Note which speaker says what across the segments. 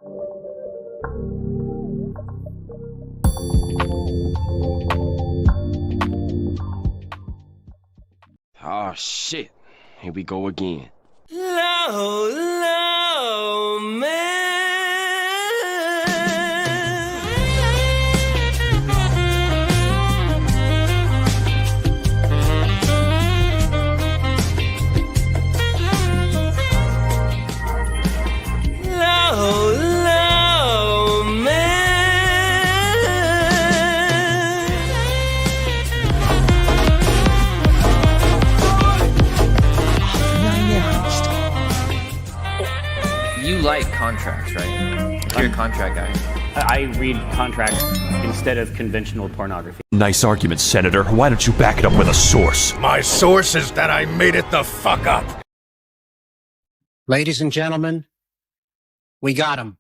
Speaker 1: Oh shit, here we go again.
Speaker 2: Low, low, man. Low, low, man.
Speaker 3: You like contracts, right? You're a contract guy.
Speaker 4: I read contracts instead of conventional pornography.
Speaker 5: Nice argument, Senator. Why don't you back it up with a source?
Speaker 6: My source is that I made it the fuck up.
Speaker 7: Ladies and gentlemen, we got him.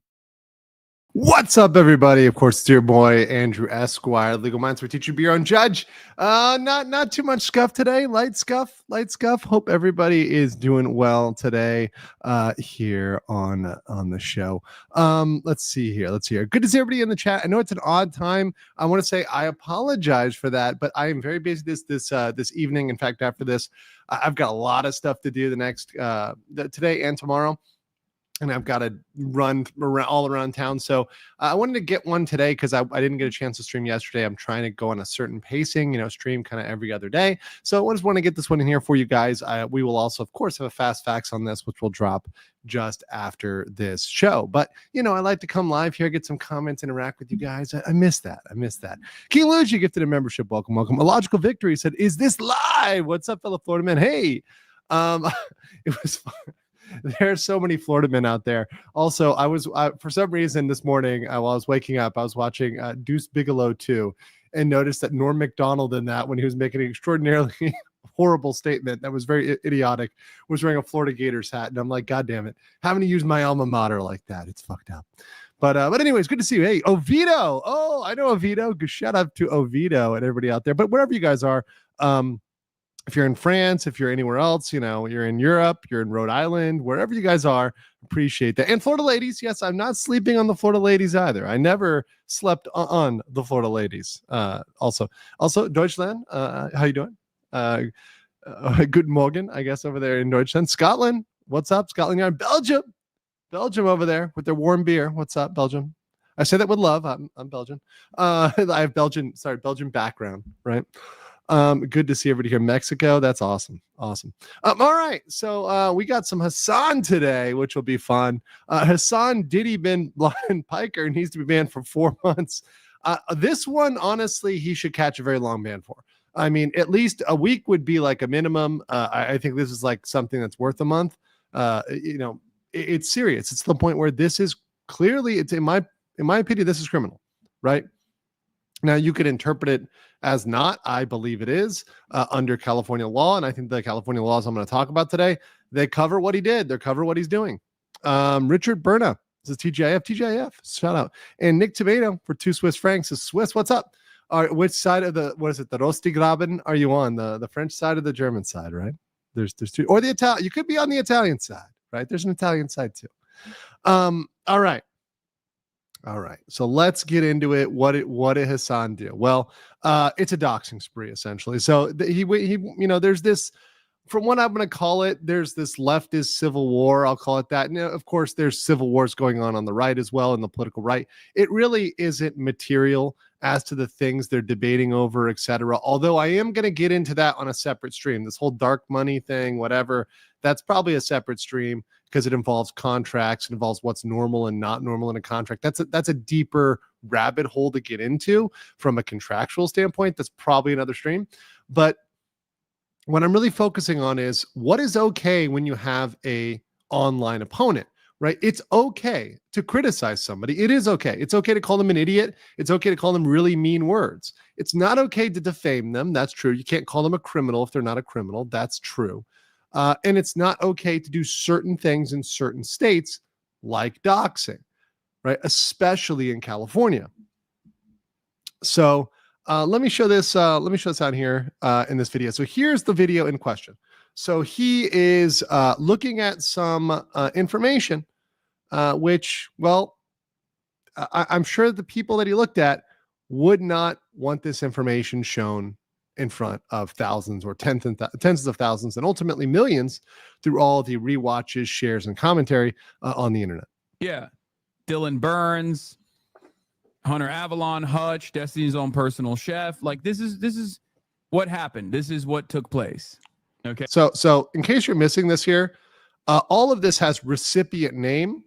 Speaker 8: What's up, everybody? Of course, it's your boy Andrew Esquire, Legal Minds, where we teach you to be your own judge. Not too much scuff today. Light scuff. Hope everybody is doing well today here on the show. Let's see here. Good to see everybody in the chat. I know it's an odd time. I want to say I apologize for that, but I am very busy this evening. In fact, after this, I've got a lot of stuff to do the next today and tomorrow. And I've got to run all around town. So I wanted to get one today because I didn't get a chance to stream yesterday. I'm trying to go on a certain pacing, stream kind of every other day. So I just want to get this one in here for you guys. We will also, of course, have a fast facts on this, which will drop just after this show. But, I like to come live here, get some comments, interact with you guys. I miss that. King Luigi gifted a membership. Welcome. A Logical Victory said, is this live? What's up, fellow Florida man? Hey, it was fun. There are so many Florida men out there. Also, I was for some reason this morning while I was waking up, I was watching Deuce Bigalow 2 and noticed that Norm Macdonald in that, when he was making an extraordinarily horrible statement that was very idiotic, was wearing a Florida Gators hat. And I'm like, God damn it. Having to use my alma mater like that. It's fucked up. But anyways, good to see you. Hey, Oviedo. Oh, I know Oviedo. Good shout out to Oviedo and everybody out there. But wherever you guys are, if you're in France, if you're anywhere else, you're in Europe, you're in Rhode Island, wherever you guys are, appreciate that. And Florida ladies, yes, I'm not sleeping on the Florida ladies either. I never slept on the Florida ladies. Also Deutschland, how you doing? Good Morgen, I guess, over there in Deutschland. Scotland, what's up? Scotland Yard. Belgium over there with their warm beer. What's up, Belgium? I say that with love. I'm Belgian. I have Belgian background, right? Good to see everybody here in Mexico. That's awesome. All right. So we got some Hasan today, which will be fun. Hasan Diddy Bin Laden Piker needs to be banned for 4 months. This one, honestly, he should catch a very long ban for. I mean, at least a week would be like a minimum. I think this is like something that's worth a month. It's serious. It's to the point where this is clearly, it's in my opinion, this is criminal, right? Now, you could interpret it as not. I believe it is under California law. And I think the California laws I'm going to talk about today, they cover what he did. They cover what he's doing. Richard Berna, this is TGIF, shout out. And Nick Tomato for 2 Swiss francs is Swiss. What's up? All right, which side of the Rostigraben are you on? The French side or the German side, right? There's two, or the Italian. You could be on the Italian side, right? There's an Italian side too. All right, so let's get into it. What did Hasan do? Well, it's a doxing spree essentially. So he there's this, from what I'm going to call it, there's this leftist civil war. I'll call it that. And of course, there's civil wars going on the right as well, in the political right. It really isn't material as to the things they're debating over, etc. Although I am going to get into that on a separate stream. This whole dark money thing, whatever, that's probably a separate stream because it involves contracts, it involves what's normal and not normal in a contract. That's a deeper rabbit hole to get into from a contractual standpoint. That's probably another stream. But what I'm really focusing on is what is okay when you have a online opponent, right? It's okay to criticize somebody. It is okay. It's okay to call them an idiot. It's okay to call them really mean words. It's not okay to defame them. That's true. You can't call them a criminal if they're not a criminal. That's true. And it's not okay to do certain things in certain states like doxing, right? Especially in California. So let me show this. Let me show this out here in this video. So here's the video in question. So he is looking at some information, which, well, I'm sure the people that he looked at would not want this information shown in front of thousands or tens of thousands and ultimately millions through all the rewatches, shares, and commentary on the internet.
Speaker 9: Yeah. Dylan Burns, Hunter Avalon, Hutch, Destiny's own personal chef. Like this is what happened. This is what took place. Okay.
Speaker 8: So in case you're missing this here, all of this has recipient name.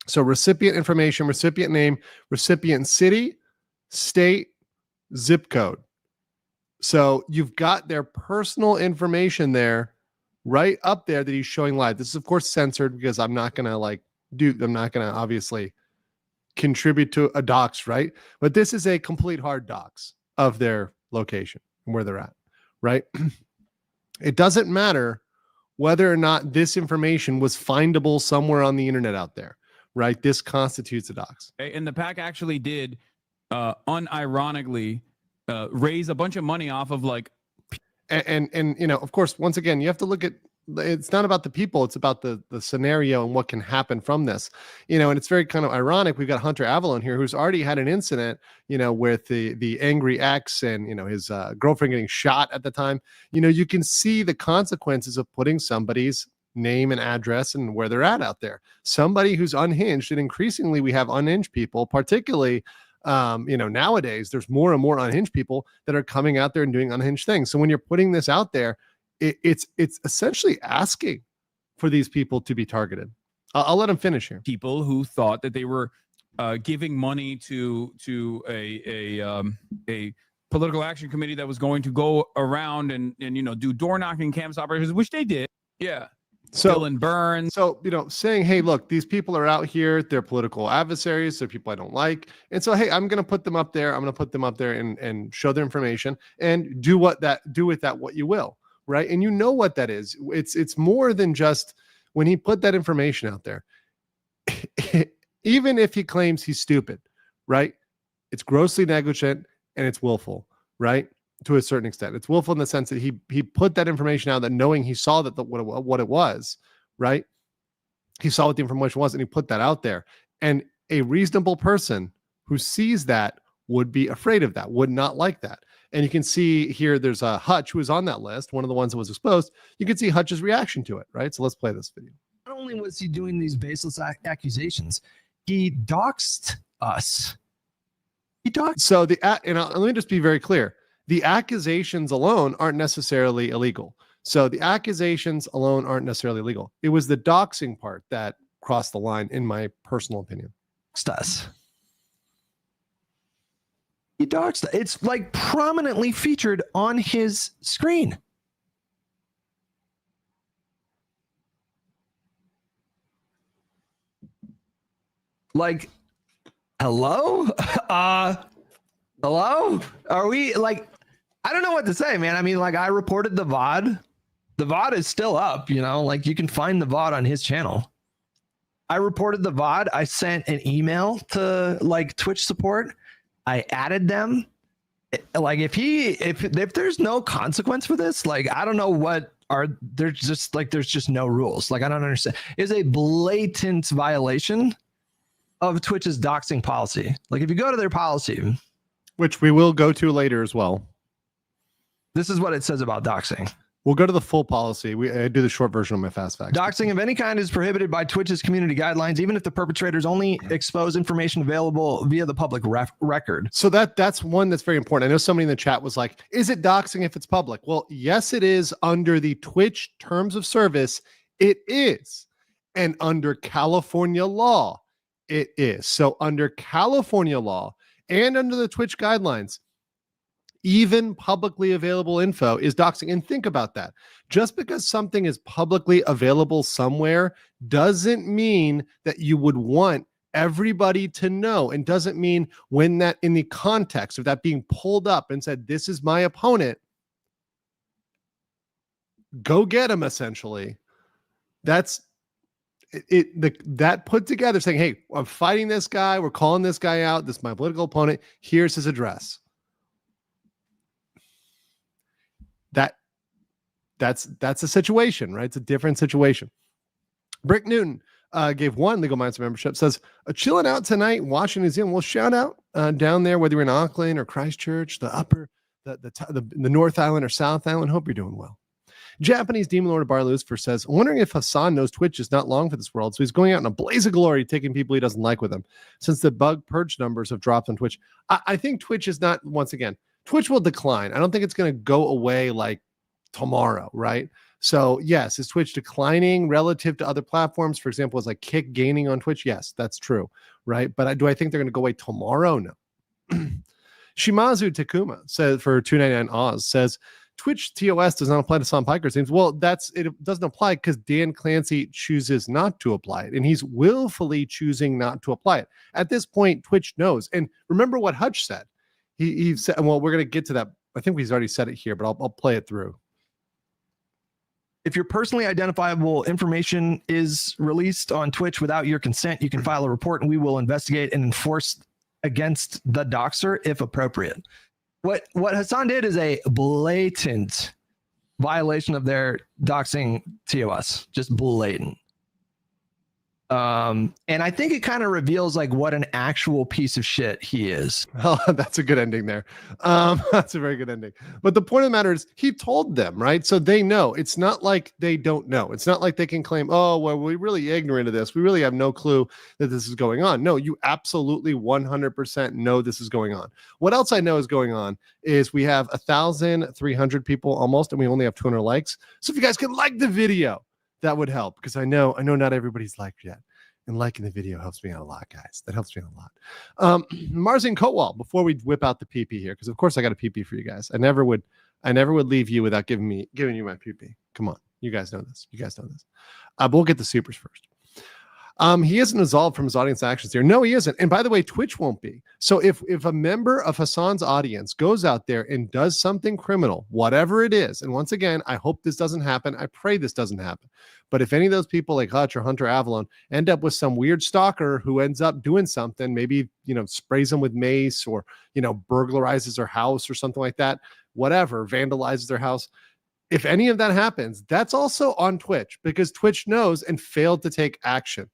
Speaker 8: So recipient information, recipient name, recipient city, state, zip code. So you've got their personal information there right up there that he's showing live. This is of course censored because I'm not going to obviously contribute to a dox, right? But this is a complete hard dox of their location and where they're at, right? It doesn't matter whether or not this information was findable somewhere on the internet out there, right? This constitutes a dox.
Speaker 9: And the PAC actually did unironically raise a bunch of money off of like
Speaker 8: and you know, of course, once again, you have to look at, it's not about the people, it's about the scenario and what can happen from this, you know. And it's very kind of ironic. We've got Hunter Avalon here who's already had an incident, you know, with the angry ex and, you know, his girlfriend getting shot at the time. You know, you can see the consequences of putting somebody's name and address and where they're at out there. Somebody who's unhinged, and increasingly we have unhinged people, particularly you know, nowadays there's more and more unhinged people that are coming out there and doing unhinged things. So when you're putting this out there, it's essentially asking for these people to be targeted. I'll let him finish here.
Speaker 9: people who thought that they were giving money to a political action committee that was going to go around and you know, do door knocking campus operations, which they did. Yeah.
Speaker 8: So
Speaker 9: Dylan Burns.
Speaker 8: So, you know, saying, hey, look, these people are out here, they're political adversaries, they're people I don't like. And so, hey, I'm going to put them up there. I'm going to put them up there and show their information and do with that what you will. Right. And you know what that is. It's more than just when he put that information out there, even if he claims he's stupid, right? It's grossly negligent and it's willful, right? To a certain extent, it's willful in the sense that he put that information out, that knowing he saw that what it was, right? He saw what the information was and he put that out there. And a reasonable person who sees that would be afraid of that, would not like that. And you can see here, there's a Hutch who is on that list, one of the ones that was exposed. You can see Hutch's reaction to it, right? So let's play this video.
Speaker 10: Not only was he doing these baseless accusations, he doxed us. He doxed.
Speaker 8: So let me just be very clear. The accusations alone aren't necessarily illegal. So the accusations alone aren't necessarily illegal. It was the doxing part that crossed the line, in my personal opinion.
Speaker 10: Us. He doxed. It's like prominently featured on his screen. Like, hello? Hello? Are we like, I don't know what to say, man. I mean, like, I reported the VOD. The VOD is still up, you know, like you can find the VOD on his channel. I reported the VOD. I sent an email to like Twitch support. I added them. Like if there's no consequence for this, like I don't know what are, there's just no rules. Like I don't understand. It's a blatant violation of Twitch's doxing policy. Like if you go to their policy,
Speaker 8: which we will go to later as well,
Speaker 10: this is what it says about doxing.
Speaker 8: We'll go to the full policy. I do the short version of my fast facts.
Speaker 10: Doxing of any kind is prohibited by Twitch's community guidelines, even if the perpetrators only expose information available via the public record.
Speaker 8: So that's one that's very important. I know somebody in the chat was like, is it doxing if it's public? Well, yes, it is. Under the Twitch terms of service, it is. And under California law, it is. So under California law and under the Twitch guidelines, even publicly available info is doxing. And think about that. Just because something is publicly available somewhere doesn't mean that you would want everybody to know, and doesn't mean when that, in the context of that being pulled up and said, this is my opponent, go get him, essentially. That's that put together saying, hey, I'm fighting this guy. We're calling this guy out. This is my political opponent. Here's his address. That's a situation, right? It's a different situation. Brick Newton, gave one Legal Minds membership. Says, chilling out tonight, watching New Zealand. Well, shout out down there, whether you're in Auckland or Christchurch, the North Island or South Island. Hope you're doing well. Japanese Demon Lord of Bar Lucifer says, wondering if Hasan knows Twitch is not long for this world, so he's going out in a blaze of glory, taking people he doesn't like with him, since the bug purge numbers have dropped on Twitch. I think Twitch is not, once again, Twitch will decline. I don't think it's going to go away like tomorrow, right? So yes, is Twitch declining relative to other platforms? For example, is like Kick gaining on Twitch? Yes, that's true, right? But do I think they're going to go away tomorrow? No. Shimazu Takuma says for 299 Oz says, Twitch TOS does not apply to Sam Piker teams. Well, it doesn't apply because Dan Clancy chooses not to apply it, and he's willfully choosing not to apply it. At this point, Twitch knows. And remember what Hutch said. He said, well, we're going to get to that. I think he's already said it here, but I'll play it through.
Speaker 10: If your personally identifiable information is released on Twitch without your consent, you can file a report and we will investigate and enforce against the doxer if appropriate. What Hasan did is a blatant violation of their doxing TOS, just blatant. And I think it kind of reveals like what an actual piece of shit he is.
Speaker 8: Oh, that's a good ending there. That's a very good ending. But the point of the matter is he told them, right? So they know. It's not like they don't know. It's not like they can claim, oh, well, we're really ignorant of this. We really have no clue that this is going on. No, you absolutely 100% know this is going on. What else I know is going on is we have 1,300 people almost, and we only have 200 likes. So if you guys can like the video, that would help, because I know not everybody's liked yet, and liking the video helps me out a lot, guys. That helps me out a lot. Marzin Coatwall, before we whip out the PP here, because of course I got a PP for you guys. I never would leave you without giving you my PP. Come on, you guys know this. But we'll get the supers first. He isn't absolved from his audience actions here. No, he isn't. And by the way, Twitch won't be. So if a member of Hasan's audience goes out there and does something criminal, whatever it is, and once again, I hope this doesn't happen. I pray this doesn't happen. But if any of those people like Hutch or Hunter Avalon end up with some weird stalker who ends up doing something, maybe, sprays them with mace or, burglarizes their house or something like that, whatever, vandalizes their house. If any of that happens, that's also on Twitch, because Twitch knows and failed to take action.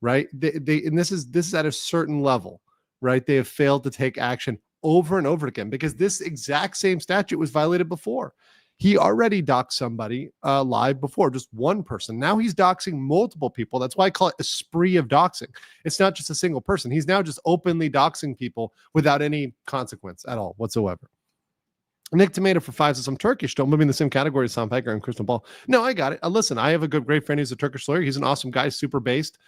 Speaker 8: Right? And this is at a certain level, right? They have failed to take action over and over again, because this exact same statute was violated before. He already doxed somebody live before, just one person. Now he's doxing multiple people. That's why I call it a spree of doxing. It's not just a single person. He's now just openly doxing people without any consequence at all whatsoever. Nick Tomato for 5 says, I'm Turkish. Don't move me in the same category as Sam Piker and Crystal Ball. No, I got it. Listen, I have a great friend who's a Turkish lawyer. He's an awesome guy, super based.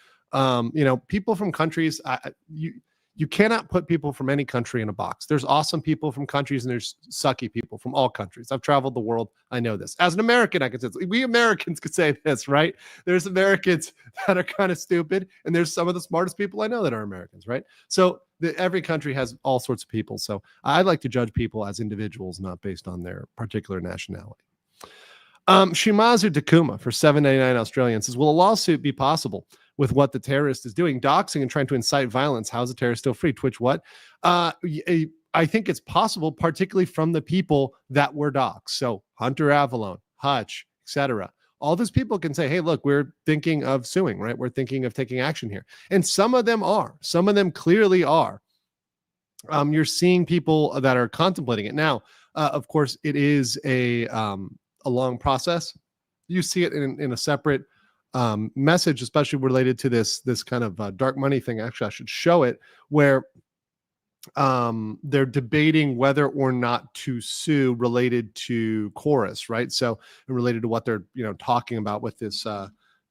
Speaker 8: People from countries, you cannot put people from any country in a box. There's awesome people from countries and there's sucky people from all countries. I've traveled the world. I know this. As an American, I can say this. We Americans could say this, right? There's Americans that are kind of stupid, and there's some of the smartest people I know that are Americans, right? So every country has all sorts of people. So I like to judge people as individuals, not based on their particular nationality. Shimazu Takuma for 7.99 Australian says, will a lawsuit be possible with what the terrorist is doing, doxing and trying to incite violence? How's the terrorist still free? Twitch, what? I think it's possible, particularly from the people that were doxed. So Hunter Avalon, Hutch, etc. All those people can say, hey, look, we're thinking of suing, right? We're thinking of taking action here. And some of them are. Some of them clearly are. You're seeing people that are contemplating it. Now, of course, it is a long process. You see it in a separate message, especially related to this kind of dark money thing. Actually, I should show it, where they're debating whether or not to sue related to Chorus, right? So related to what they're talking about with this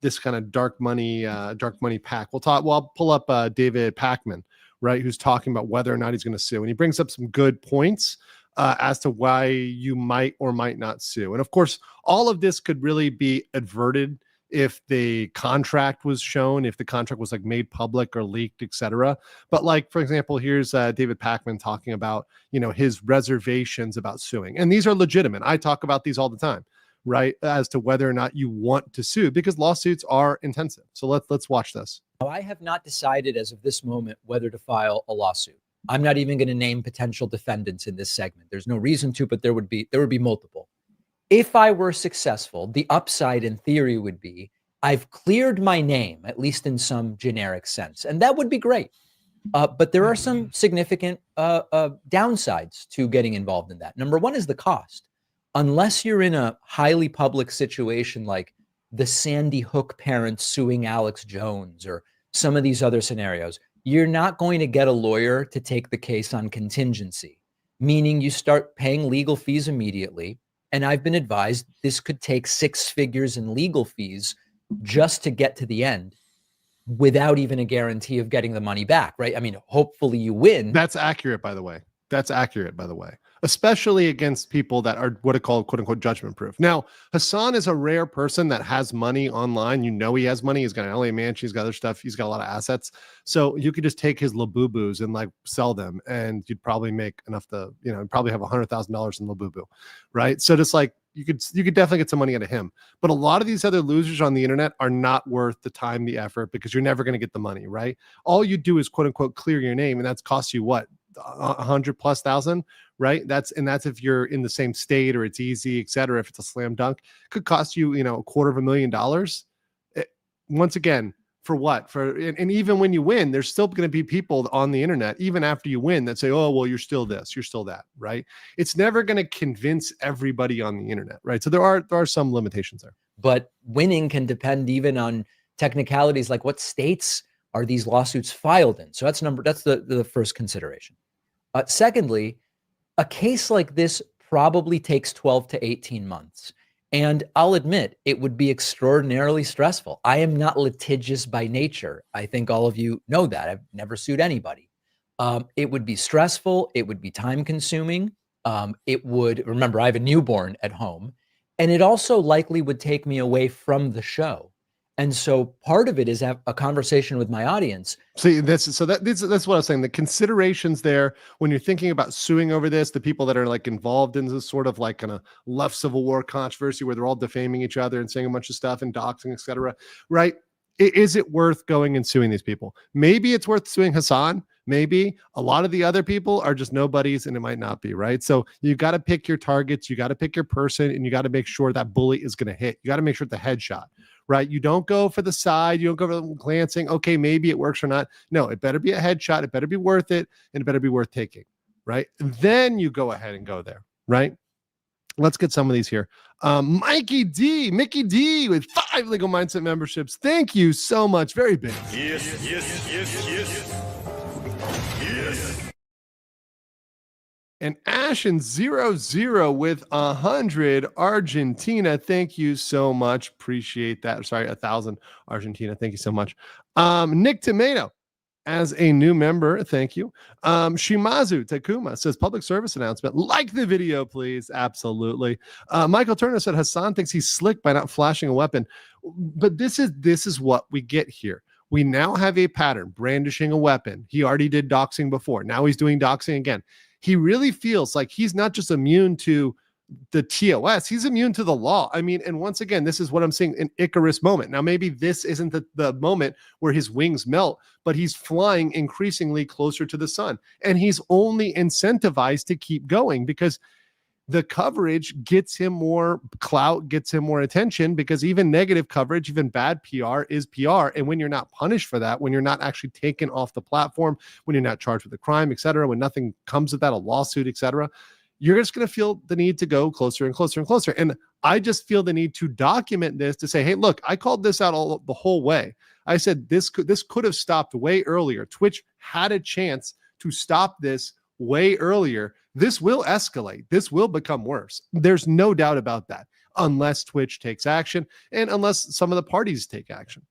Speaker 8: this kind of dark money pack. I'll pull up David Pacman, right, who's talking about whether or not he's going to sue, and he brings up some good points as to why you might or might not sue. And of course, all of this could really be averted if the contract was shown, if the contract was like made public or leaked, etc. But like, for example, here's David Pacman talking about, his reservations about suing. And these are legitimate. I talk about these all the time, right? As to whether or not you want to sue, because lawsuits are intensive. So let's watch this.
Speaker 11: I have not decided as of this moment whether to file a lawsuit. I'm not even going to name potential defendants in this segment. There's no reason to, but there would be multiple. If I were successful, the upside in theory would be I've cleared my name, at least in some generic sense. And that would be great. But there are some significant downsides to getting involved in that. Number one is the cost. Unless you're in a highly public situation like the Sandy Hook parents suing Alex Jones or some of these other scenarios, you're not going to get a lawyer to take the case on contingency, meaning you start paying legal fees immediately. And I've been advised this could take 6 figures in legal fees just to get to the end without even a guarantee of getting the money back, right? I mean, hopefully you win.
Speaker 8: That's accurate, by the way. That's accurate, by the way, especially against people that are what are called quote unquote judgment proof. Now, Hasan is a rare person that has money online. You know, he has money. He's got an LA mansion. He's got other stuff. He's got a lot of assets. So you could just take his Labubus and like sell them, and you'd probably make enough to, you know, probably have $100,000 in Labubu, right? So just like you could definitely get some money out of him. But a lot of these other losers on the internet are not worth the time, the effort, because you're never going to get the money, right? All you do is quote unquote clear your name, and that's cost you what? 100,000+, right? That's if you're in the same state or it's easy, etc. If it's a slam dunk, could cost you, you know, $250,000. Once again, for what? And even when you win, there's still going to be people on the internet, even after you win, that say, oh, well, you're still this, you're still that, right? It's never going to convince everybody on the internet, right? So there are some limitations there.
Speaker 11: But winning can depend even on technicalities like what states are these lawsuits filed in. So that's the first consideration. Secondly, a case like this probably takes 12 to 18 months. And I'll admit, it would be extraordinarily stressful. I am not litigious by nature. I think all of you know that. I've never sued anybody. It would be stressful. It would be time consuming. Remember, I have a newborn at home. And it also likely would take me away from the show. And so part of it is have a conversation with my audience.
Speaker 8: See, that's what I was saying. The considerations there when you're thinking about suing over this, the people that are like involved in this sort of like kind of left Civil War controversy where they're all defaming each other and saying a bunch of stuff and doxing, etc. Right? Is it worth going and suing these people? Maybe it's worth suing Hasan. Maybe a lot of the other people are just nobodies, and it might not be, right? So you got to pick your targets, you got to pick your person, and you got to make sure that bullet is going to hit. You got to make sure it's a headshot, right? You don't go for the side, you don't go for the glancing. Okay, maybe it works or not. No, it better be a headshot. It better be worth it, and it better be worth taking, right? Then you go ahead and go there, right? Let's get some of these here. Mickey D with 5 Legal Mindset memberships. Thank you so much. Very big. Yes. And Ashen 00 with 100 Argentina. Thank you so much. Appreciate that. Sorry, 1,000 Argentina. Thank you so much. Nick Tomato as a new member. Thank you. Shimazu Takuma says public service announcement. Like the video, please. Absolutely. Michael Turner said Hasan thinks he's slick by not flashing a weapon. But this is what we get here. We now have a pattern, brandishing a weapon. He already did doxing before. Now he's doing doxing again. He really feels like he's not just immune to the TOS, he's immune to the law. I mean, and once again, this is what I'm seeing, an Icarus moment. Now, maybe this isn't the moment where his wings melt, but he's flying increasingly closer to the sun. And he's only incentivized to keep going because the coverage gets him more clout, gets him more attention, because even negative coverage, even bad PR is PR. And when you're not punished for that, when you're not actually taken off the platform, when you're not charged with a crime, et cetera, when nothing comes with that, a lawsuit, et cetera, you're just going to feel the need to go closer and closer and closer. And I just feel the need to document this to say, hey, look, I called this out the whole way. I said this could have stopped way earlier. Twitch had a chance to stop this way earlier. This will escalate. This will become worse. There's no doubt about that, unless Twitch takes action and unless some of the parties take action.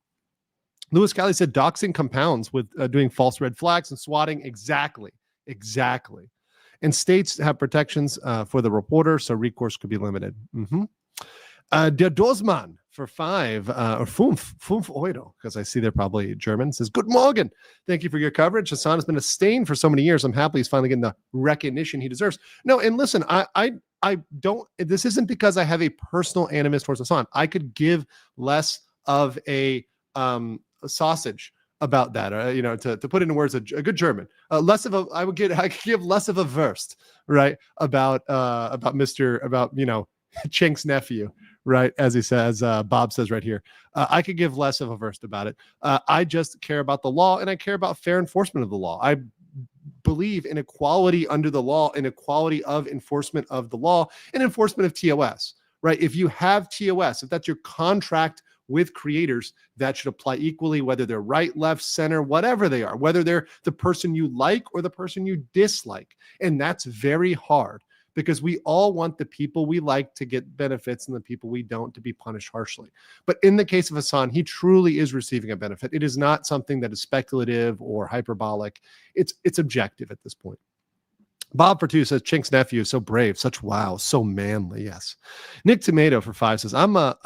Speaker 8: Lewis Cali said doxing compounds with doing false red flags and swatting. Exactly. And states have protections for the reporter, so recourse could be limited. Der Dosman for 5 or 5 euro, because I see they're probably German, says, Good Morgen. Thank you for your coverage. Hasan has been a stain for so many years. I'm happy he's finally getting the recognition he deserves. No, and listen, I don't, this isn't because I have a personal animus towards Hasan. I could give less of a sausage about that, to put into words a good German, I could give less of a verst, right, about Chink's nephew, right? As he says, Bob says right here, I could give less of a verse about it. I just care about the law, and I care about fair enforcement of the law. I believe in equality under the law and equality of enforcement of the law and enforcement of TOS, right? If you have TOS, if that's your contract with creators, that should apply equally, whether they're right, left, center, whatever they are, whether they're the person you like or the person you dislike. And that's very hard because we all want the people we like to get benefits and the people we don't to be punished harshly. But in the case of Hasan, he truly is receiving a benefit. It is not something that is speculative or hyperbolic. It's objective at this point. Bob for 2 says, Chink's nephew is so brave, such wow, so manly. Yes. Nick Tomato for 5 says, I'm a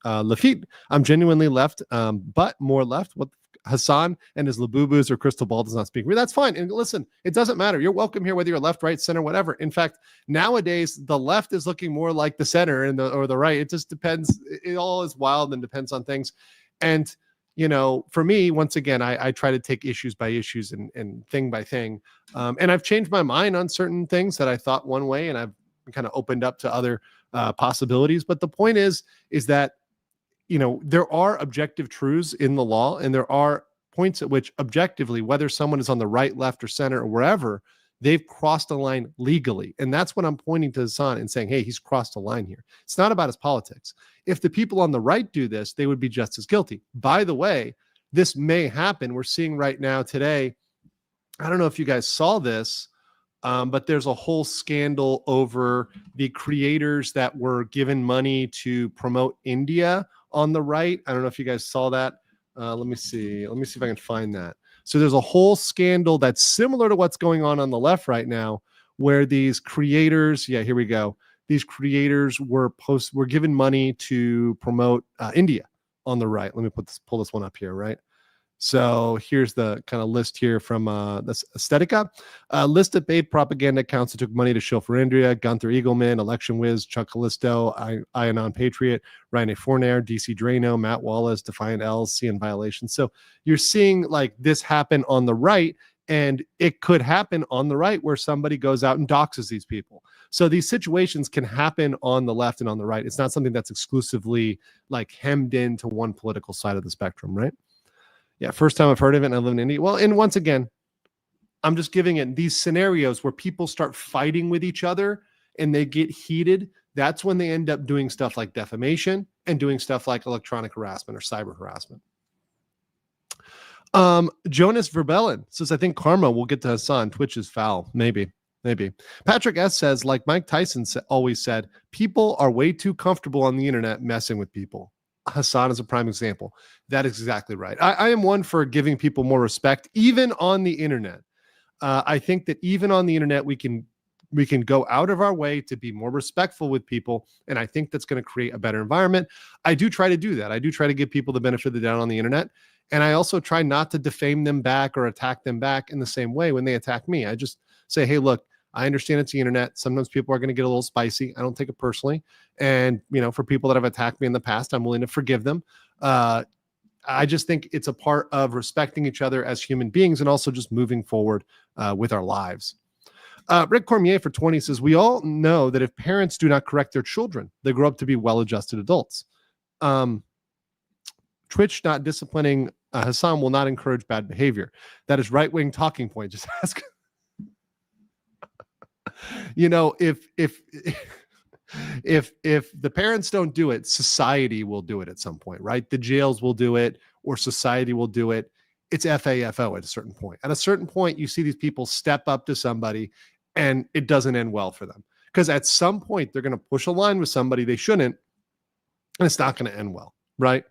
Speaker 8: Lafitte. I'm genuinely left, but more left. What Hasan and his labubus or crystal ball does not speak. That's fine. And listen, it doesn't matter. You're welcome here, whether you're left, right, center, whatever. In fact, nowadays the left is looking more like the center and or the right. It just depends. It all is wild and depends on things. And you know, for me, once again, I try to take issues by issues and thing by thing. And I've changed my mind on certain things that I thought one way, and I've kind of opened up to other possibilities. But the point is that, you know, there are objective truths in the law, and there are points at which objectively, whether someone is on the right, left, or center, or wherever, they've crossed a line legally. And that's what I'm pointing to Hasan and saying, hey, he's crossed a line here. It's not about his politics. If the people on the right do this, they would be just as guilty. By the way, this may happen. We're seeing right now today, I don't know if you guys saw this, but there's a whole scandal over the creators that were given money to promote India on the right. I don't know if you guys saw that. Let me see if I can find that. So there's a whole scandal that's similar to what's going on the left right now, where these creators, here we go. These creators were given money to promote India on the right. Let me pull this one up here, right? So here's the kind of list here from this Aesthetica. List of paid propaganda accounts that took money to shill for India: Gunther Eagleman, Election Wiz, Chuck Callisto, Ianon Patriot, Ryan A. Fournier, DC Drano, Matt Wallace, Defiant L's, CN Violation. So you're seeing like this happen on the right, and it could happen on the right where somebody goes out and doxes these people. So these situations can happen on the left and on the right. It's not something that's exclusively like hemmed into one political side of the spectrum, right? Yeah, first time I've heard of it, and I live in India. Well, and once again, I'm just giving it these scenarios where people start fighting with each other and they get heated. That's when they end up doing stuff like defamation and doing stuff like electronic harassment or cyber harassment. Jonas Verbellen says, I think karma will get to Hasan. Twitch is foul. Maybe. Patrick S says, like Mike Tyson always said, people are way too comfortable on the internet messing with people. Hasan is a prime example. That is exactly right. I am one for giving people more respect, even on the internet. I think that even on the internet, we can go out of our way to be more respectful with people, and I think that's going to create a better environment. I do try to do that. I do try to give people the benefit of the doubt on the internet, and I also try not to defame them back or attack them back in the same way when they attack me. I just say, hey, look, I understand it's the internet. Sometimes people are going to get a little spicy. I don't take it personally. And, you know, for people that have attacked me in the past, I'm willing to forgive them. I just think it's a part of respecting each other as human beings and also just moving forward with our lives. Rick Cormier for 20 says, we all know that if parents do not correct their children, they grow up to be well-adjusted adults. Twitch not disciplining Hasan will not encourage bad behavior. That is right-wing talking point. Just ask. You know, if the parents don't do it, society will do it at some point, right? The jails will do it, or society will do it. It's FAFO at a certain point. At a certain point, you see these people step up to somebody, and it doesn't end well for them. Because at some point, they're going to push a line with somebody they shouldn't, and it's not going to end well, right?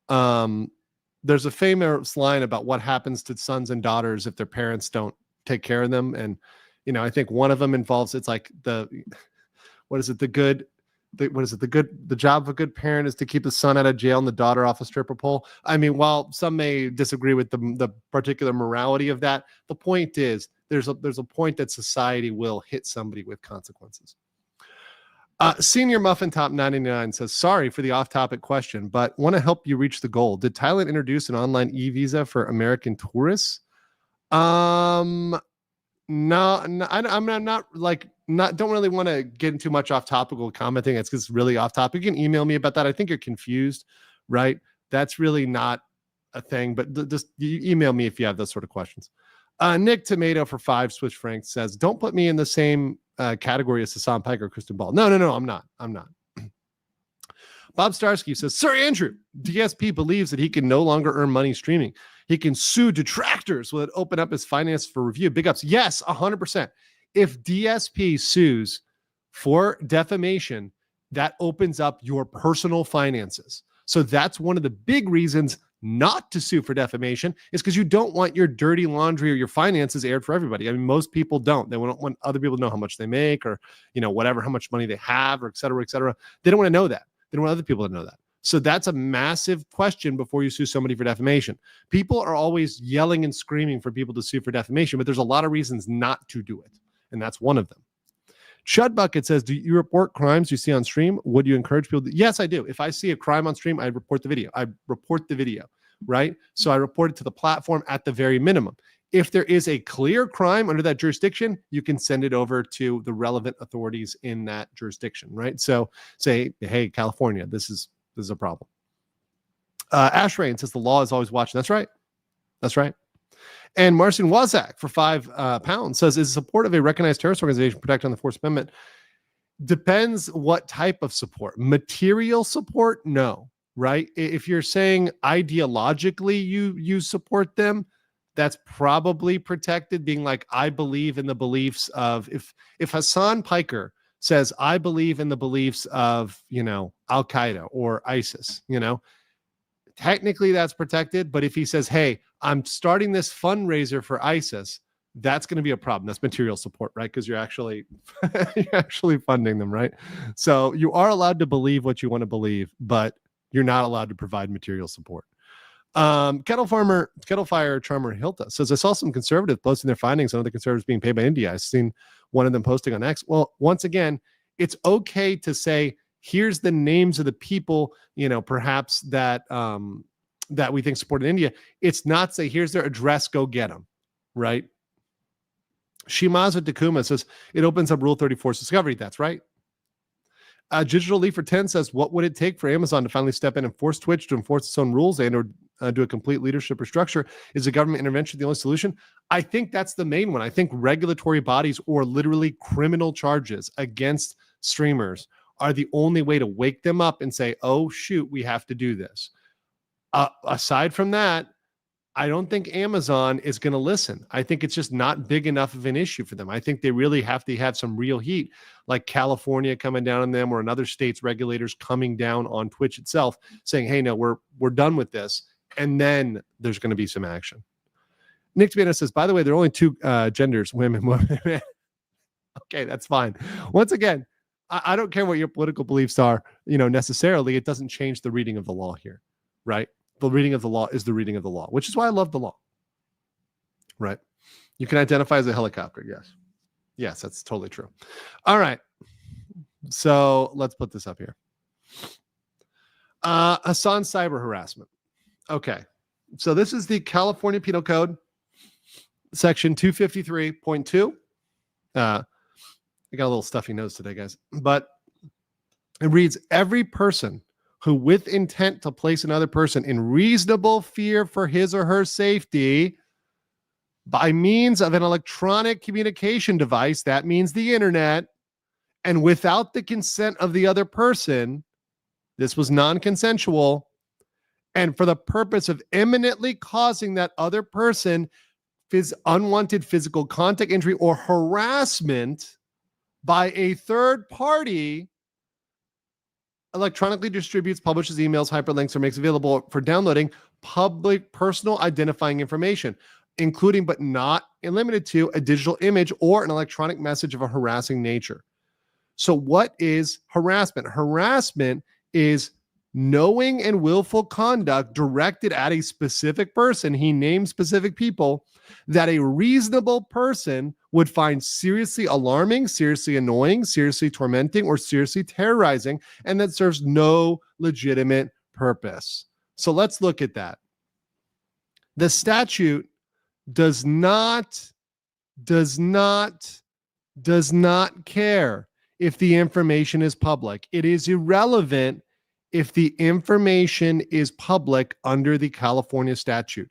Speaker 8: There's a famous line about what happens to sons and daughters if their parents don't take care of them, and you know, I think one of them involves, it's like the job of a good parent is to keep the son out of jail and the daughter off a stripper pole. I mean, while some may disagree with the particular morality of that, the point is there's a point that society will hit somebody with consequences. Senior Muffin Top 99 says, sorry for the off-topic question, but want to help you reach the goal. Did Thailand introduce an online e-visa for American tourists? No, I'm not like don't really want to get into much off topical commenting. It's just really off topic. You can email me about that. I think you're confused, right? That's really not a thing, but just you email me if you have those sort of questions. Nick Tomato for 5 Swiss francs says, don't put me in the same category as Hasan Pike or Kristen Ball. No, I'm not. Bob Starsky says, Sir Andrew, DSP believes that he can no longer earn money streaming. He can sue detractors. Will it open up his finances for review? Big ups. Yes, 100%. If DSP sues for defamation, that opens up your personal finances. So that's one of the big reasons not to sue for defamation, is because you don't want your dirty laundry or your finances aired for everybody. I mean, most people don't. They don't want other people to know how much they make or, whatever, how much money they have, or et cetera, et cetera. They don't want to know that. They don't want other people to know that. So that's a massive question before you sue somebody for defamation. People are always yelling and screaming for people to sue for defamation, but there's a lot of reasons not to do it. And that's one of them. Chud Bucket says, do you report crimes you see on stream? Would you encourage people to? Yes, I do. If I see a crime on stream, I report the video. Right? So I report it to the platform at the very minimum. If there is a clear crime under that jurisdiction, you can send it over to the relevant authorities in that jurisdiction, right? So say, hey, California, this is a problem. Ash Rain says the law is always watching. That's right. And Marcin Wazak for £5 says, is support of a recognized terrorist organization protected on the Fourth Amendment? Depends what type of support. Material support? No, right? If you're saying ideologically you support them, that's probably protected, being like, I believe in the beliefs of, if Hasan Piker says, I believe in the beliefs of, Al-Qaeda or ISIS, technically that's protected. But if he says, hey, I'm starting this fundraiser for ISIS, that's going to be a problem. That's material support, right? Because you're actually funding them, right? So you are allowed to believe what you want to believe, but you're not allowed to provide material support. Kettlefire Charmer Hilta says, I saw some conservatives posting their findings on other conservatives being paid by India. I've seen one of them posting on X. Well, once again, it's okay to say, here's the names of the people, perhaps that we think support in India. It's not say, here's their address, go get them, right? Shimazu Takuma says, it opens up Rule 34's discovery. That's right. Digital Leaf for 10 says, what would it take for Amazon to finally step in and force Twitch to enforce its own rules and or do a complete leadership restructure? Is the government intervention the only solution? I think that's the main one. I think regulatory bodies or literally criminal charges against streamers are the only way to wake them up and say, oh, shoot, we have to do this. Aside from that, I don't think Amazon is going to listen. I think it's just not big enough of an issue for them. I think they really have to have some real heat, like California coming down on them or another state's regulators coming down on Twitch itself, saying, hey, no, we're done with this. And then there's going to be some action. Nick Tomato says, by the way, there are only two genders, women, women. Okay, that's fine. Once again, I don't care what your political beliefs are, necessarily. It doesn't change the reading of the law here, right? The reading of the law is the reading of the law, which is why I love the law, right? You can identify as a helicopter. Yes. Yes, that's totally true. All right. So let's put this up here. Hasan cyber harassment. Okay. So this is the California Penal Code, section 253.2. I got a little stuffy nose today, guys, but it reads, every person who with intent to place another person in reasonable fear for his or her safety by means of an electronic communication device, that means the internet, and without the consent of the other person, this was non-consensual, and for the purpose of imminently causing that other person unwanted physical contact, injury, or harassment by a third party, electronically distributes, publishes emails, hyperlinks, or makes available for downloading public personal identifying information, including but not limited to a digital image or an electronic message of a harassing nature. So what is harassment? Harassment is knowing and willful conduct directed at a specific person. He named specific people that a reasonable person would find seriously alarming, seriously annoying, seriously tormenting, or seriously terrorizing, and that serves no legitimate purpose. So let's look at that. The statute does not does not care if the information is public. It is irrelevant if the information is public under the California statute.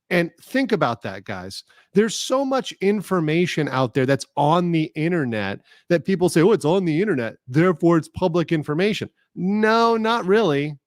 Speaker 8: And think about that, guys. There's so much information out there that's on the internet that people say, oh, it's on the internet, therefore it's public information. No, not really.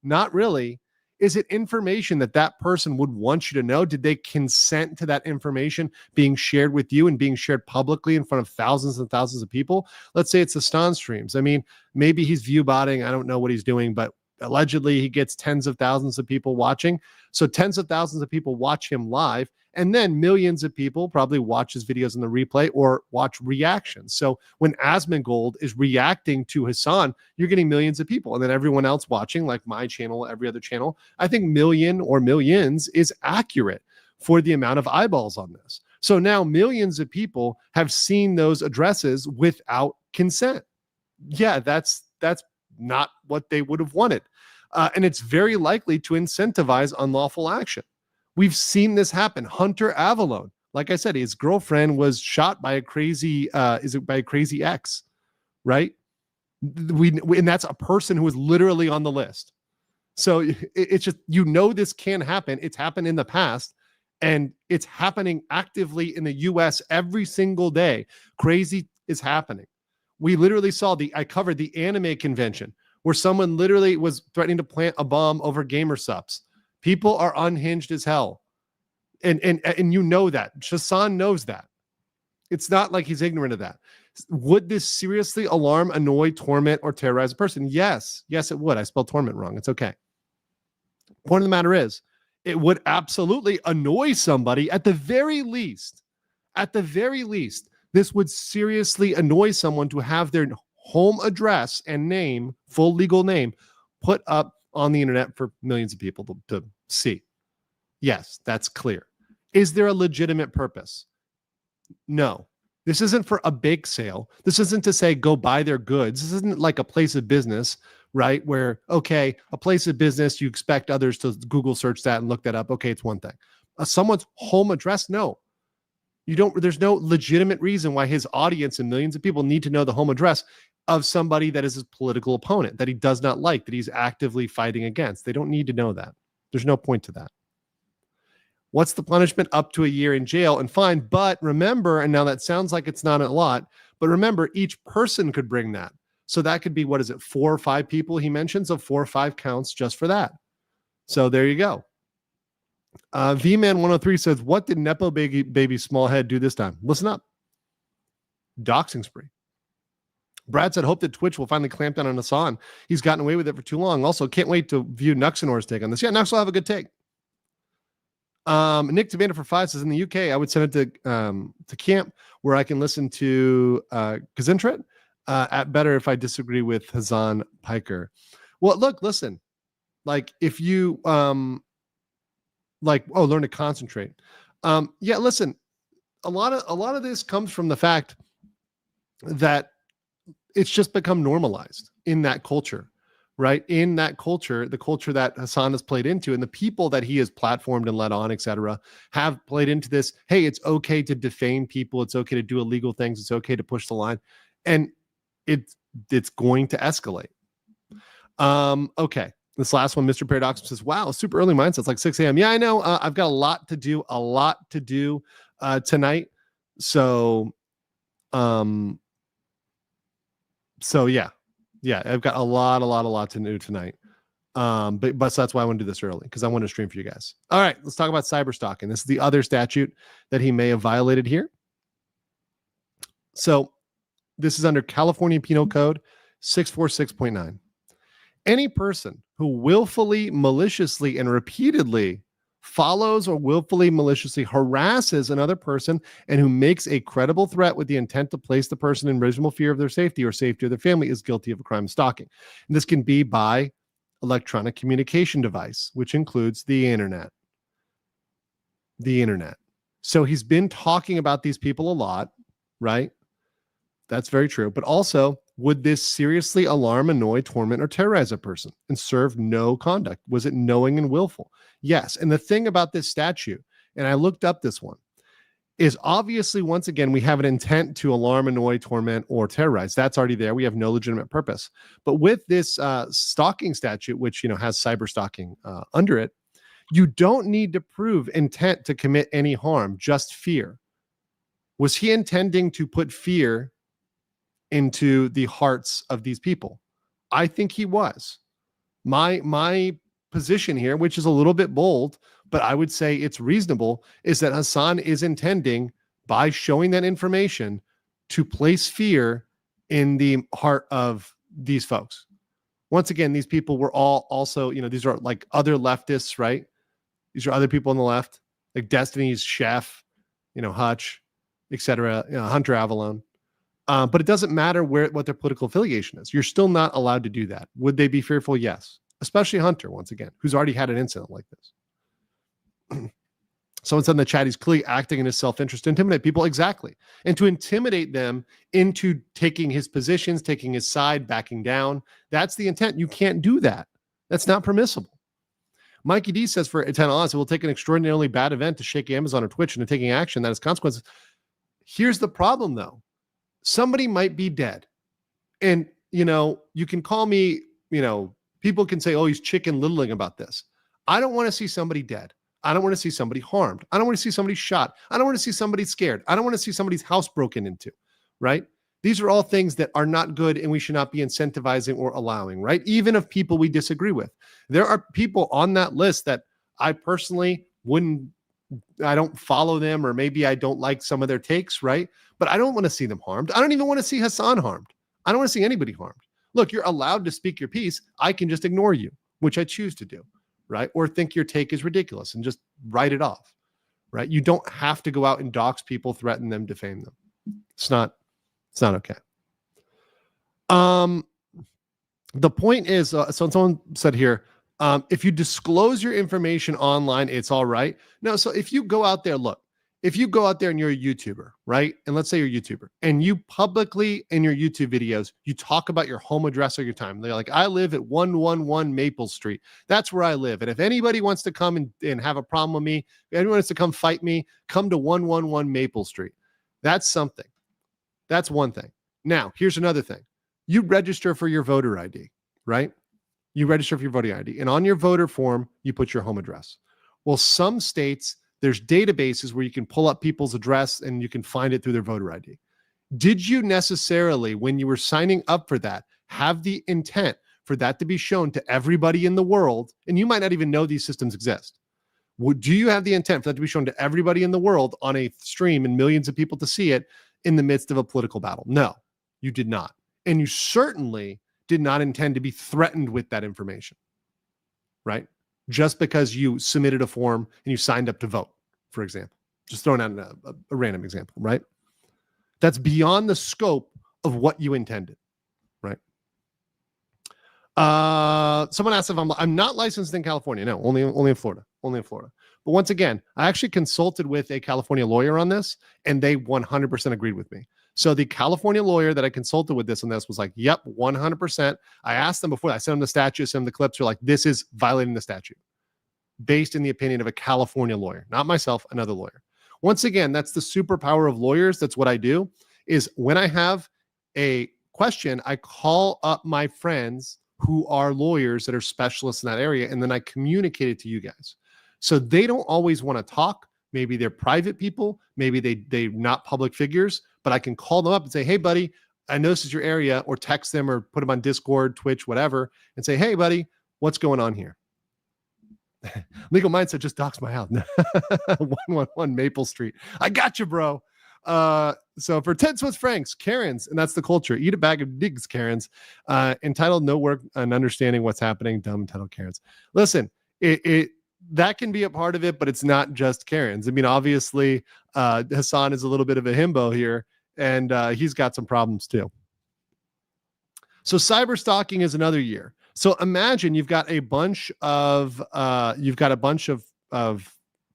Speaker 8: Not really. Is it information that that person would want you to know? Did they consent to that information being shared with you and being shared publicly in front of thousands and thousands of people? Let's say it's the Stan streams. I mean, maybe he's view botting. I don't know what he's doing, but allegedly he gets tens of thousands of people watching. So tens of thousands of people watch him live, and then millions of people probably watch his videos in the replay or watch reactions. So when Asmongold is reacting to Hasan, you're getting millions of people, and then everyone else watching, like my channel, every other channel. I think million or millions is accurate for the amount of eyeballs on this. So now millions of people have seen those addresses without consent. Yeah, that's not what they would have wanted. And it's very likely to incentivize unlawful action. We've seen this happen. Hunter Avalon, like I said, his girlfriend was shot by a crazy ex, right? And that's a person who is literally on the list. So it's just, this can happen. It's happened in the past, and it's happening actively in the US every single day. Crazy is happening. We literally saw I covered the anime convention where someone literally was threatening to plant a bomb over gamer subs. People are unhinged as hell. And you know that. Hasan knows that. It's not like he's ignorant of that. Would this seriously alarm, annoy, torment, or terrorize a person? Yes. Yes, it would. I spelled torment wrong. It's okay. Point of the matter is, it would absolutely annoy somebody at the very least. At the very least, this would seriously annoy someone to have their home address and name, full legal name, put up on the internet for millions of people to see. Yes, that's clear. Is there a legitimate purpose? No. This isn't for a bake sale. This isn't to say go buy their goods. This isn't like a place of business, right? Where, okay, a place of business, you expect others to Google search that and look that up. Okay, it's one thing. Someone's home address? No. There's no legitimate reason why his audience and millions of people need to know the home address of somebody that is his political opponent, that he does not like, that he's actively fighting against. They don't need to know that. There's no point to that. What's the punishment? Up to a year in jail and fine. But remember, and now that sounds like it's not a lot, but remember, each person could bring that. So that could be, 4 or 5 people he mentions, of 4 or 5 counts just for that. So there you go. VMan103 says, what did Nepo baby Smallhead do this time? Listen up. Doxing spree. Brad said, hope that Twitch will finally clamp down on Hasan. He's gotten away with it for too long. Also, can't wait to view Nuxenor's take on this. Yeah, Nux will have a good take. Nick Tabanda for 5 says, in the UK, I would send it to camp where I can listen to Gesundheit. At better if I disagree with Hasan Piker. Well, look, listen. Like, if you learn to concentrate. Yeah, listen. A lot of this comes from the fact that it's just become normalized in that culture, right? In that culture, the culture that Hasan has played into, and the people that he has platformed and led on, etc., have played into this. Hey, it's okay to defame people. It's okay to do illegal things. It's okay to push the line, and it's going to escalate. Okay. This last one, Mr. Paradox says, wow, super early mindset. It's like 6 a.m. Yeah, I know. I've got a lot to do tonight. So yeah, I've got a lot to do tonight. But so that's why I want to do this early, because I want to stream for you guys. All right, let's talk about cyber stalking. This is the other statute that he may have violated here. So this is under California Penal Code 646.9. Any person who willfully, maliciously, and repeatedly follows or willfully, maliciously harasses another person and who makes a credible threat with the intent to place the person in reasonable fear of their safety or safety of their family is guilty of a crime of stalking. And this can be by electronic communication device, which includes the internet. The internet. So he's been talking about these people a lot, right? That's very true. But also, would this seriously alarm, annoy, torment, or terrorize a person and serve no conduct? Was it knowing and willful? Yes. And the thing about this statute, and I looked up this one, is obviously, once again, we have an intent to alarm, annoy, torment, or terrorize. That's already there. We have no legitimate purpose. But with this stalking statute, which has cyber stalking under it, you don't need to prove intent to commit any harm, just fear. Was he intending to put fear into the hearts of these people? I think he was. My position here, which is a little bit bold, but I would say it's reasonable, is that Hasan is intending, by showing that information, to place fear in the heart of these folks. Once again, these people were all also, these are like other leftists, right? These are other people on the left, like Destiny's Chef, Hutch, etc., Hunter Avalon. But it doesn't matter what their political affiliation is. You're still not allowed to do that. Would they be fearful? Yes. Especially Hunter, once again, who's already had an incident like this. Someone said in the chat, he's clearly acting in his self-interest to intimidate people. Exactly. And to intimidate them into taking his positions, taking his side, backing down. That's the intent. You can't do that. That's not permissible. Mikey D says for 10 odds, it will take an extraordinarily bad event to shake Amazon or Twitch into taking action that has consequences. Here's the problem, though. Somebody might be dead. And, you can call me, people can say, oh, he's chicken littling about this. I don't want to see somebody dead. I don't want to see somebody harmed. I don't want to see somebody shot. I don't want to see somebody scared. I don't want to see somebody's house broken into, right? These are all things that are not good and we should not be incentivizing or allowing, right? Even of people we disagree with. There are people on that list that I personally I don't follow them, or maybe I don't like some of their takes, right? But I don't want to see them harmed. I don't even want to see Hasan harmed. I don't want to see anybody harmed. Look, you're allowed to speak your piece. I can just ignore you, which I choose to do, right? Or think your take is ridiculous and just write it off, right? You don't have to go out and dox people, threaten them, defame them. It's not okay. The point is, so someone said here, if you disclose your information online, it's all right. No, so if you go out there, if you go out there and you're a YouTuber, right? And let's say you're a YouTuber and you publicly in your YouTube videos, you talk about your home address or your time. They're like, I live at 111 Maple Street. That's where I live. And if anybody wants to come and have a problem with me, if anyone wants to come fight me, come to 111 Maple Street. That's something. That's one thing. Now, here's another thing. You register for your voter ID, right? You register for your voting ID. And on your voter form, you put your home address. Well, some states, there's databases where you can pull up people's address and you can find it through their voter ID. Did you necessarily, when you were signing up for that, have the intent for that to be shown to everybody in the world? And you might not even know these systems exist. Do you have the intent for that to be shown to everybody in the world on a stream and millions of people to see it in the midst of a political battle? No, you did not. And you certainly did not intend to be threatened with that information, right? Just because you submitted a form and you signed up to vote, for example. Just throwing out a random example, right? That's beyond the scope of what you intended, right? Someone asked if I'm not licensed in California. No, only in Florida. Only in Florida. But once again, I actually consulted with a California lawyer on this, and they 100% agreed with me. So the California lawyer that I consulted with this on this was like, yep, 100%. I asked them before, I sent them the statute, sent them the clips. They're like, this is violating the statute based in the opinion of a California lawyer, not myself, another lawyer. Once again, that's the superpower of lawyers. That's what I do, is when I have a question, I call up my friends who are lawyers that are specialists in that area, and then I communicate it to you guys. So they don't always want to talk. Maybe they're private people. Maybe they're not public figures, but I can call them up and say, hey, buddy, I know this is your area, or text them or put them on Discord, Twitch, whatever, and say, hey, buddy, what's going on here? Legal Mindset just doxed my house. 111 Maple Street. I got you, bro. So for 10 Swiss francs, Karens, and that's the culture. Eat a bag of digs, Karens. Entitled no work and understanding what's happening. Dumb entitled Karens. Listen, that can be a part of it, but it's not just Karens. I mean, obviously, Hasan is a little bit of a himbo here, and he's got some problems too. So cyber stalking is another year. So imagine you've got a bunch of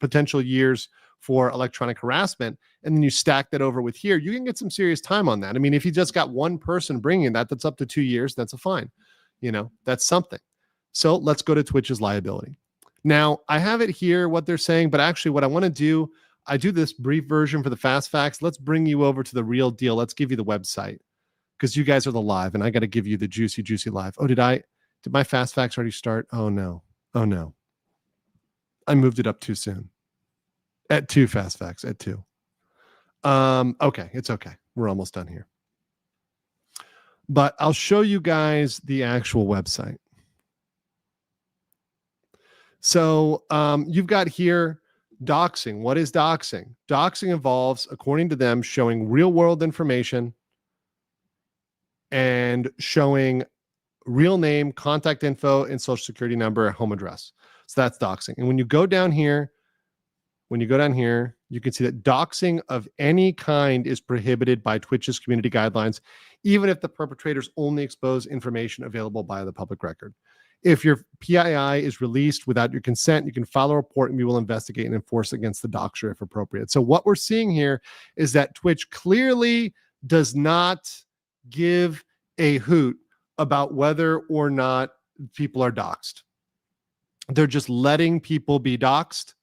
Speaker 8: potential years for electronic harassment, and then you stack that over with here, you can get some serious time on that. I mean, if you just got one person bringing that's up to 2 years. That's a fine. That's something. So let's go to Twitch's liability. Now, I have it here, what they're saying, but actually what I want to do, I do this brief version for the fast facts. Let's bring you over to the real deal. Let's give you the website because you guys are the live, and I got to give you the juicy live. Oh, did my fast facts already start? Oh no. I moved it up too soon. At 2 fast facts, at 2. Okay, it's okay. We're almost done here. But I'll show you guys the actual website. So you've got here doxing. What is doxing? Doxing involves, according to them, showing real world information and showing real name, contact info, and social security number, home address. So that's doxing. And when you go down here, you can see that doxing of any kind is prohibited by Twitch's community guidelines, even if the perpetrators only expose information available by the public record. If your PII is released without your consent, you can file a report and we will investigate and enforce against the doxer if appropriate. So what we're seeing here is that Twitch clearly does not give a hoot about whether or not people are doxed. They're just letting people be doxed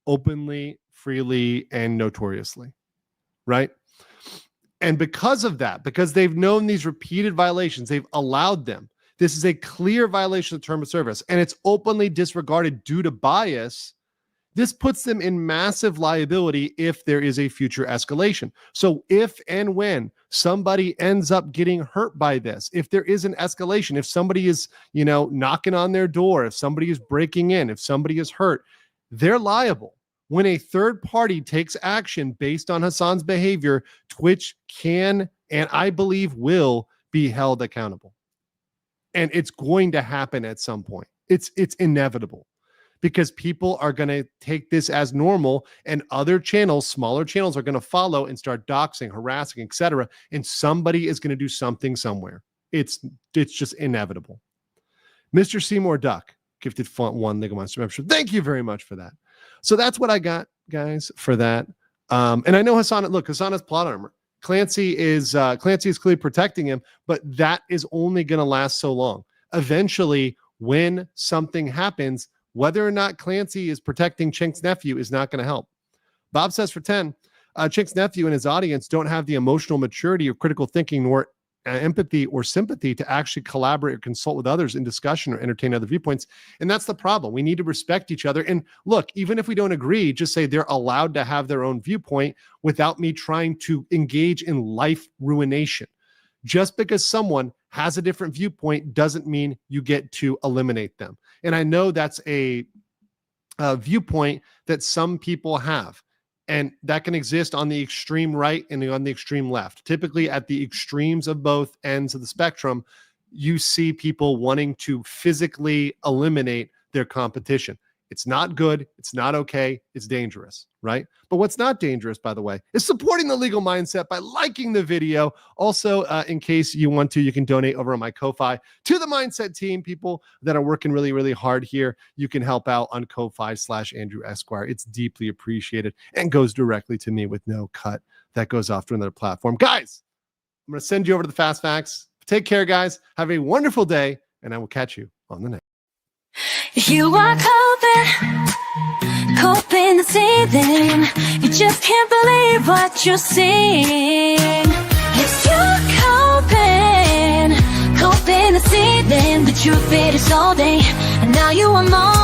Speaker 8: openly, freely, and notoriously, right? And because of that, because they've known these repeated violations, they've allowed them. This is a clear violation of term of service, and it's openly disregarded due to bias. This puts them in massive liability if there is a future escalation. So if and when somebody ends up getting hurt by this, if there is an escalation, if somebody is, knocking on their door, if somebody is breaking in, if somebody is hurt, they're liable. When a third party takes action based on Hasan's behavior, Twitch can, and I believe will, be held accountable. And it's going to happen at some point. It's inevitable because people are going to take this as normal, and other channels, smaller channels, are going to follow and start doxing, harassing, etc. And somebody is going to do something somewhere. It's just inevitable. Mr. Seymour Duck gifted font 1 Lego Monster membership. Thank you very much for that. So that's what I got, guys, for that. And I know Hasan. Look, Hasan has plot armor. Clancy is clearly protecting him, but that is only going to last so long. Eventually, when something happens, whether or not Clancy is protecting Chink's nephew is not going to help. Bob says for 10, Chink's nephew and his audience don't have the emotional maturity or critical thinking nor empathy or sympathy to actually collaborate or consult with others in discussion or entertain other viewpoints. And that's the problem. We need to respect each other. And look, even if we don't agree, just say they're allowed to have their own viewpoint without me trying to engage in life ruination. Just because someone has a different viewpoint doesn't mean you get to eliminate them. And I know that's a viewpoint that some people have. And that can exist on the extreme right and on the extreme left. Typically at the extremes of both ends of the spectrum, you see people wanting to physically eliminate their competition. It's not good. It's not okay. It's dangerous, right? But what's not dangerous, by the way, is supporting the legal mindset by liking the video. Also, in case you want to, you can donate over on my Ko-Fi to the mindset team, people that are working really, really hard here. You can help out on Ko-Fi/Andrew Esquire. It's deeply appreciated and goes directly to me with no cut. That goes off to another platform. Guys, I'm going to send you over to the Fast Facts. Take care, guys. Have a wonderful day, and I will catch you on the next.
Speaker 2: You are coping the ceiling. You just can't believe what you're seeing. Yes, you're coping the ceiling. The truth it is all day, and now you are more.